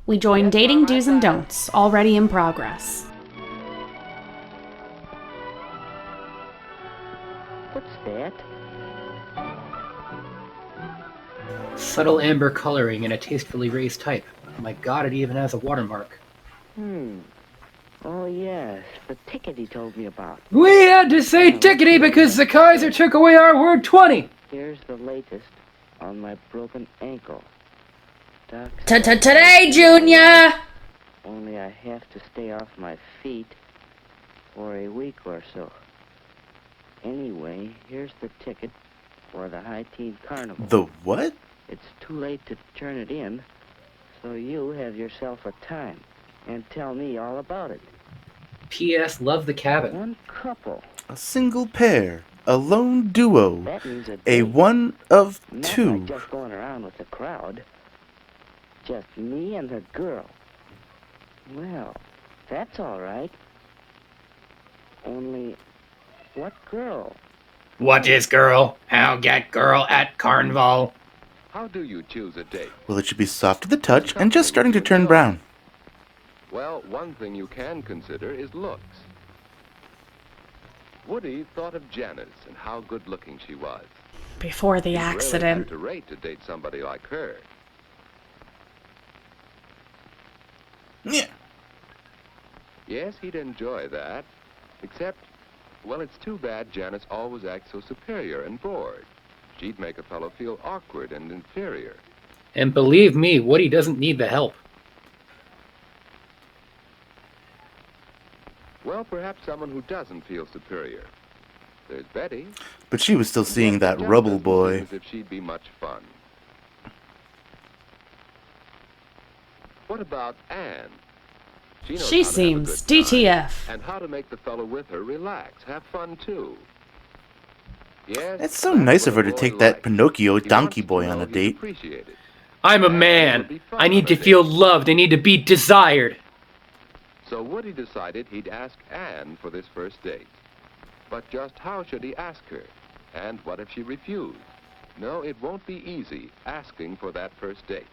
We join Dating Do's and Don'ts, already in progress. What's that? Subtle amber coloring and a tastefully raised type. Oh my god, it even has a watermark. Oh, yes. The ticket he told me about. We had to say tickety because the Kaiser took away our word 20! Here's the latest on my broken ankle. Today, Junior! Only I have to stay off my feet for a week or so. Anyway, here's the ticket for the High Teen Carnival. The what? It's too late to turn it in, so you have yourself a time and tell me all about it. P.S. Love the cabin. One couple. A single pair. A lone duo. That means A one of not two. like just going around with the crowd. Just me and the girl. Well, that's all right. Only, what girl? What is girl? I'll get girl at carnival. How do you choose a date? Well, it should be soft to the touch and just starting to turn brown. Well, one thing you can consider is looks. Woody thought of Janice and how good-looking she was. Before the He'd really accident. have to rate to date somebody like her. Yeah. Yes, he'd enjoy that. Except, well, it's too bad Janice always acts so superior and bored. She'd make a fellow feel awkward and inferior. And believe me, Woody doesn't need the help. Well, perhaps someone who doesn't feel superior. There's Betty. But she was still seeing Yes, that just rubble doesn't boy. seem as if she'd be much fun. What about Anne? Knows She how to have a seems good time DTF. and how to make the fellow with her relax, have fun too. Yes, It's so that's nice what of her a to boy take that likes. Pinocchio He donkey wants to boy know on a he's date. appreciated. I'm a And man. it'll be fun I need on to a feel date. loved. I need to be desired. So Woody decided he'd ask Anne for this first date. But just how should he ask her? And what if she refused? No, it won't be easy asking for that first date.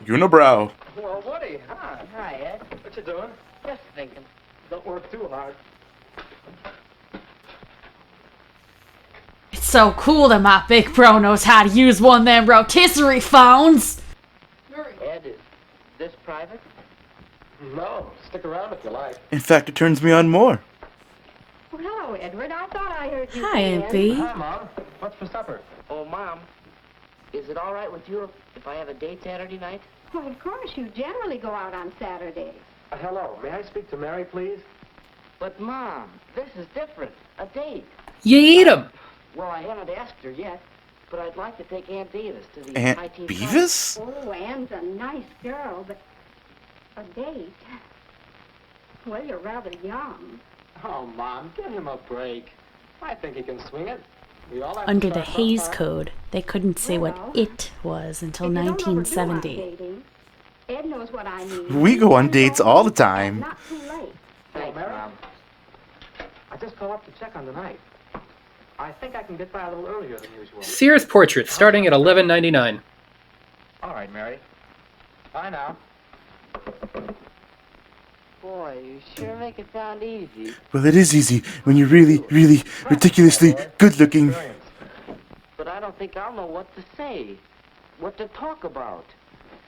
Unibrow. Well, Woody, hi. Hi, Ed. What you doing? Just thinking. Don't work too hard. It's so cool that my big bro knows how to use one of them rotisserie phones. Ed, is this private? No, stick around if you like. In fact, it turns me on more. Well, hello, Edward. I thought I heard you. Hi, come in. Aunt B. Hi, Mom. What's for supper? Oh, Mom, is it all right with you if I have a date Saturday night? Well, of course, you generally go out on Saturdays. Hello. May I speak to Mary, please? But, Mom, this is different. A date. You eat 'em. Well, I haven't asked her yet, but I'd like to take Aunt Davis to the Aunt High Teen Beavis? Oh, Anne's a nice girl, but a date? Well, you're rather young. Oh, Mom, give him a break. I think he can swing it. We all have to Under the start Hays sometime. Code, they couldn't say what Well, it was until If you don't overdo our 1970. dating, Ed knows what I mean. We go on And dates so all the and time. Not too late. Hello, Thanks, Mary. Mom. I just called up to check on the night. I think I can get by a little earlier than usual. Sears portrait starting at $11.99. All right, Mary. Bye now. Boy, you sure make it sound easy. Well, it is easy when you're really, really ridiculously good looking. Experience. But I don't think I'll know what to say, what to talk about.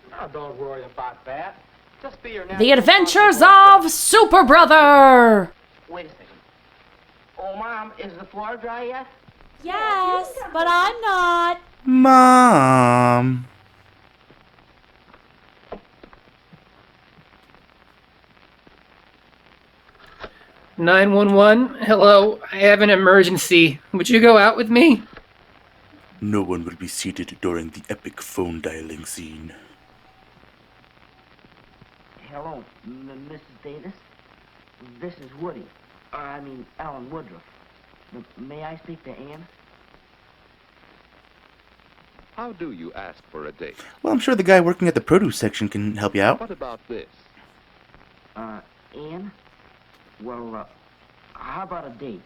Now, don't worry about that. Just be your The natural Adventures self. of Super Brother! Wait a second. Oh, Mom, is the floor dry yet? Yes, but I'm not. Mom. "911, hello, I have an emergency. Would you go out with me?" No one will be seated during the epic phone dialing scene. Hello, Mrs. Davis. This is Woody. Alan Woodruff. May I speak to Anne? How do you ask for a date? Well, I'm sure the guy working at the produce section can help you out. What about this? Anne? Well, how about a date?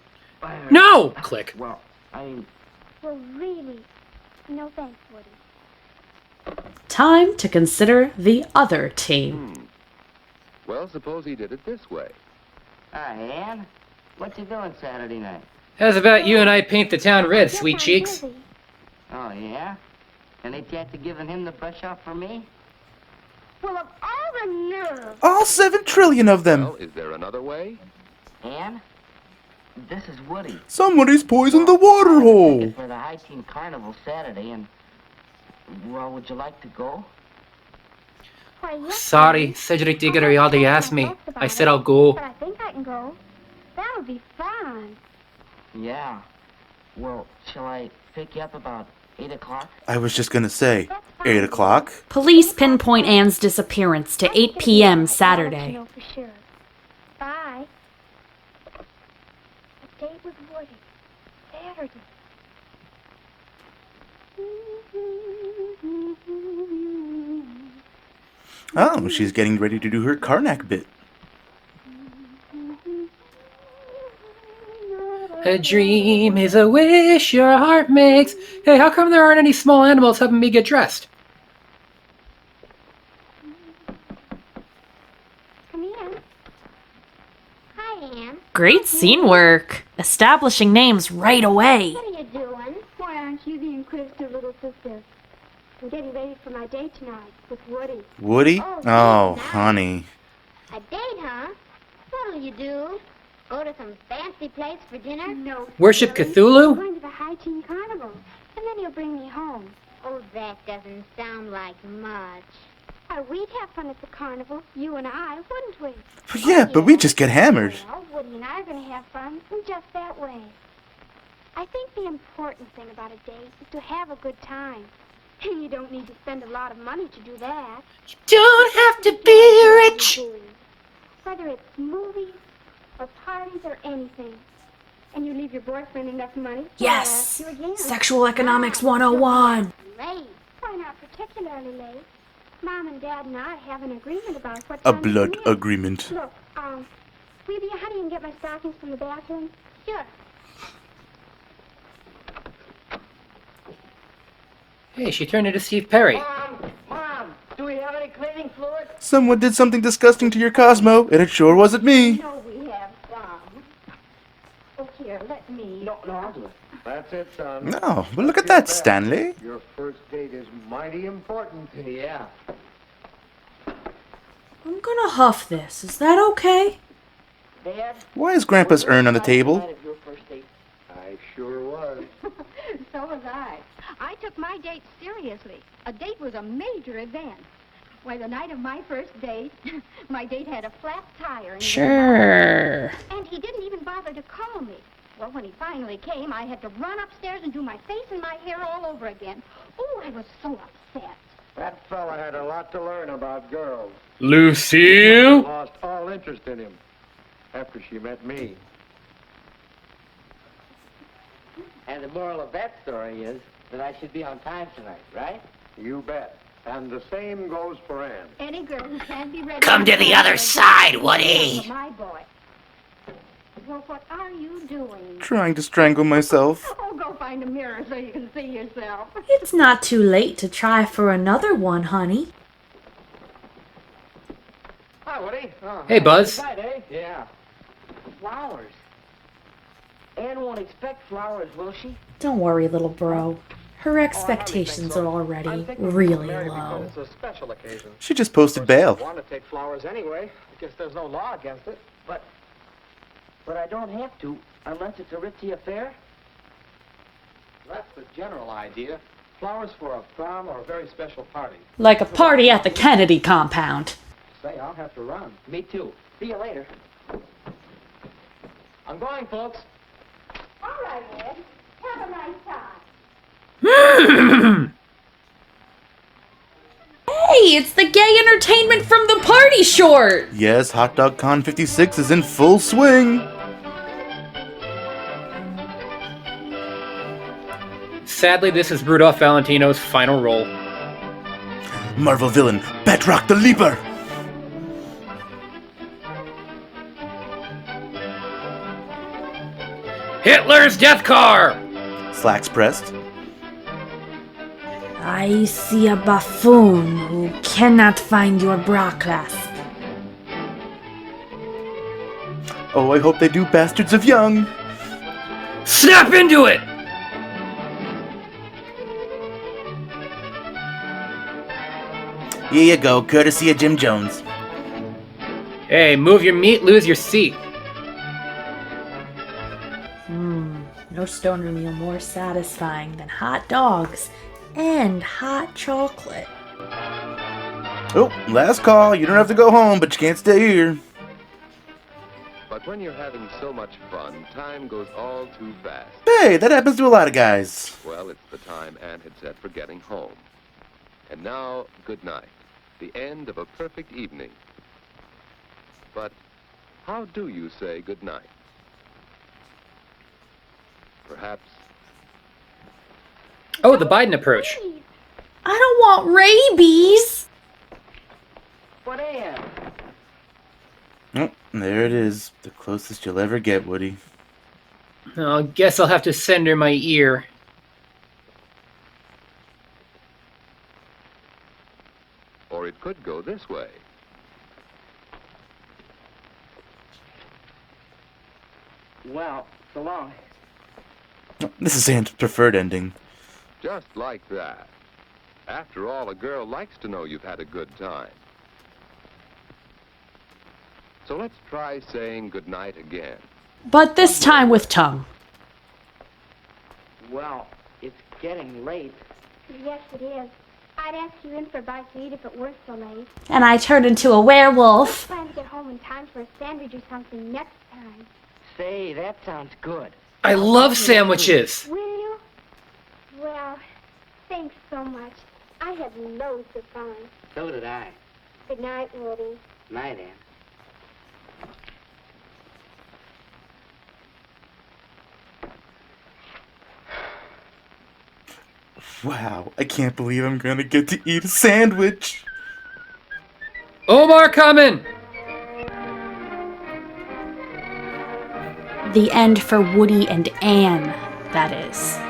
No! Click. Well, Well, really, no thanks, Woody. Time to consider the other team. Well, suppose he did it this way. Hi, Ann. What you doing Saturday night? How's about you and I paint the town red, sweet cheeks? Oh, yeah? Any chance of giving him the brush off for me? Well, of all the nerve. All 7 trillion of them. Well, is there another way? Ann? This is Woody. Somebody's poisoned the water hole. Ticket for the High Teen Carnival Saturday, and... Well, would you like to go? Why, yes, Sorry, honey. Cedric Diggory already asked me. I said I'll go. But I think I can go. That'll be fun. Yeah. Well, shall I pick you up about 8 o'clock? I was just gonna say, 8 o'clock? Police pinpoint Anne's disappearance to 8 p.m. Saturday. Know for sure. Bye. A date with Woody. Saturday. Oh, she's getting ready to do her Karnak bit. A dream is a wish your heart makes. Hey, how come there aren't any small animals helping me get dressed? Come in. Hi, Ann. Great scene work. Establishing names right away. What are you doing? Why aren't you the inquisitive little sister? I'm getting ready for my date tonight with Woody. Woody? Oh, Oh, nice. honey. A date, huh? What'll you do? Go to some fancy place for dinner? No. Worship silly. Cthulhu? I'm going to the High Teen Carnival, and then he'll bring me home. Oh, that doesn't sound like much. We'd have fun at the carnival, you and I, wouldn't we? Yeah, but we just get hammered. Well, Woody and I are going to have fun in just that way. I think the important thing about a date is to have a good time. And you don't need to spend a lot of money to do that. Don't have to be rich. Whether it's movies or parties or anything. And you leave your boyfriend enough money to Yes! ask you again. Sexual Economics 101. Late. Why not particularly late? Mom and Dad and I have an agreement about what A time to blood come in. agreement. Look, will you be a honey and get my stockings from the bathroom? Sure. Hey, she turned into Steve Perry. Mom, do we have any cleaning fluid? Someone did something disgusting to your Cosmo, and it sure wasn't me. No, we have some. Oh, here, let me. No, I'll do it. That's it, son. No, but look at that, Stanley. Your first date is mighty important. Yeah. I'm gonna huff this. Is that okay? Dad? Why is Grandpa's urn on the table? Night of your first date? I sure was. So was I. I took my date seriously. A date was a major event. Why, the night of my first date, my date had a flat tire. Sure. And he didn't even bother to call me. Well, when he finally came, I had to run upstairs and do my face and my hair all over again. Oh, I was so upset. That fella had a lot to learn about girls. Lucille? Lost all interest in him after she met me. And the moral of that story is that I should be on time tonight, right? You bet. And the same goes for Ann. Any girl who can't be ready... Come to the other side, Woody. My boy. Well, what are you doing? Trying to strangle myself. Oh, go find a mirror so you can see yourself. It's not too late to try for another one, honey. Hi, Woody. Oh, Hey, Buzz. Night, eh? Yeah. Flowers. Ann won't expect flowers, will she? Don't worry, little bro. Her expectations are already really low. It's a special occasion. She just posted bail. I want to take flowers anyway. I guess there's no law against it. But I don't have to, unless it's a ritzy affair. That's the general idea. Flowers for a prom or a very special party. Like a party at the Kennedy compound. Say, I'll have to run. Me too. See you later. I'm going, folks. All right, Ed. Have a nice time. Hey, it's the gay entertainment from the party short! Yes, Hot Dog Con 56 is in full swing. Sadly, this is Rudolph Valentino's final role. Marvel villain, Batroc the Leaper. Hitler's death car! Slacks pressed. I see a buffoon who cannot find your bra clasp. Oh, I hope they do Bastards of Young. Snap into it! Here you go, courtesy of Jim Jones. Hey, move your meat, lose your seat. No stoner meal more satisfying than hot dogs and hot chocolate. Oh, last call. You don't have to go home, but you can't stay here. But when you're having so much fun, time goes all too fast. Hey, that happens to a lot of guys. Well, it's the time Anne had set for getting home. And now, good night. The end of a perfect evening. But how do you say good night? Perhaps Oh, the Biden approach. I don't want rabies! But Anne, Oh, there it is. The closest you'll ever get, Woody. I guess I'll have to send her my ear. or it could go this way. well, so long. This is Anne's preferred ending. Just like that. After all, a girl likes to know you've had a good time. So let's try saying goodnight again. But this time with tongue. Well, it's getting late. Yes, it is. I'd ask you in for a bite to eat if it weren't so late. And I turned into a werewolf. Plan to get home in time for a sandwich or something next time. Say, that sounds good. I love sandwiches. Will you? Well, thanks so much. I had loads of fun. So did I. Good night, Woody. Night, Ann. Wow, I can't believe I'm gonna get to eat a sandwich. Omar coming! The end for Woody and Anne, that is.